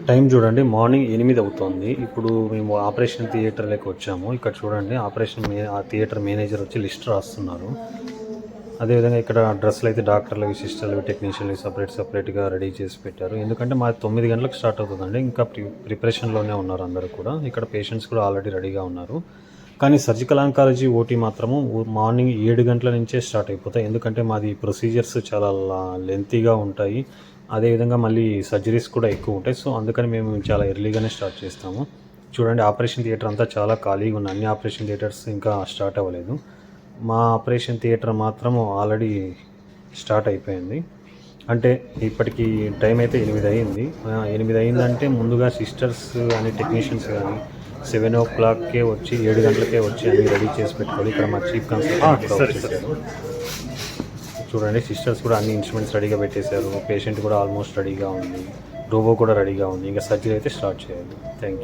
Time చూడండి, morning 8 అవుతోంది. ఇప్పుడు మేము ఆపరేషన్ థియేటర్‌లోకి వచ్చాము. ఇక్కడ చూడండి, ఆ థియేటర్ మేనేజర్ వచ్చి లిస్ట్ రాస్తున్నారు. అదేవిధంగా ఇక్కడ డ్రెస్సులైతే డాక్టర్లవి, సిస్టర్లవి, టెక్నీషియన్‌లవి సెపరేట్‌గా రెడీ చేసి పెట్టారు. ఎందుకంటే మాది 9 గంటలకు స్టార్ట్ అవుతుందండి. ఇంకా ప్రిపరేషన్‌లోనే ఉన్నారు అందరూ కూడా. ఇక్కడ పేషెంట్స్ కూడా ఆల్రెడీ రెడీగా ఉన్నారు. కానీ సర్జికల్ ఆంకాలజీ ఓటీ మాత్రము మార్నింగ్ 7 గంటల నుంచే స్టార్ట్ అయిపోతాయి. ఎందుకంటే మాది ప్రొసీజర్స్ చాలా లెంతీగా ఉంటాయి. అదేవిధంగా మళ్ళీ సర్జరీస్ కూడా ఎక్కువ ఉంటాయి. సో, అందుకని మేము చాలా ఎర్లీగానే స్టార్ట్ చేస్తాము. చూడండి, ఆపరేషన్ థియేటర్ అంతా చాలా ఖాళీగా ఉంది. అన్ని ఆపరేషన్ థియేటర్స్ ఇంకా స్టార్ట్ అవ్వలేదు. మా ఆపరేషన్ థియేటర్ మాత్రం ఆల్రెడీ స్టార్ట్ అయిపోయింది. అంటే ఇప్పటికి టైం అయితే 8 అయింది. 8 అయిందంటే ముందుగా సిస్టర్స్ కానీ, టెక్నీషియన్స్ కానీ 7:00కే వచ్చి 7 గంటలకే వచ్చి అన్నీ రెడీ చేసి పెట్టుకోవాలి. ఇక్కడ మా చీఫ్ కన్సల్టెంట్ కూడా వచ్చేసారు. చూడండి, సిస్టర్స్ కూడా అన్ని ఇన్స్ట్రుమెంట్స్ రెడీగా పెట్టేశారు. పేషెంట్ కూడా ఆల్మోస్ట్ రెడీగా ఉంది. రోబో కూడా రెడీగా ఉంది. ఇంకా సర్జరీ అయితే స్టార్ట్ చేయాలి. Thank you.